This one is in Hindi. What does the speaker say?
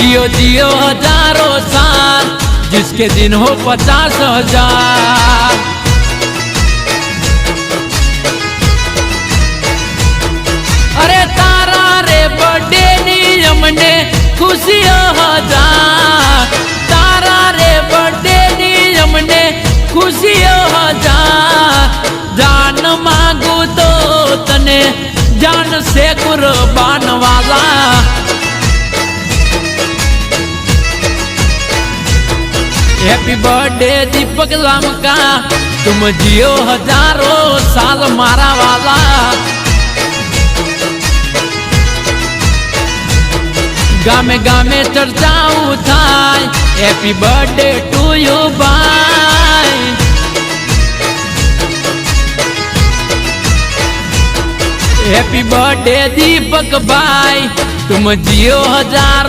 जियो जियो हजारों साल, जिसके दिन हो 50,000। अरे तारा रे बर्थडे नी अमने खुशियों हजार, तारा रे बर्थडे नी अमने खुशियों हजार। जान मांगू तो तने जान से कुर्बान वाला। हैप्पी बर्थडे दीपक लामका, तुम जियो हजारों साल मारा वाला। गामे गामे चर्चाऊ थाय, हैप्पी बर्थडे टू यू बाय। हैप्पी बर्थडे दीपक भाई, तुम जियो हजार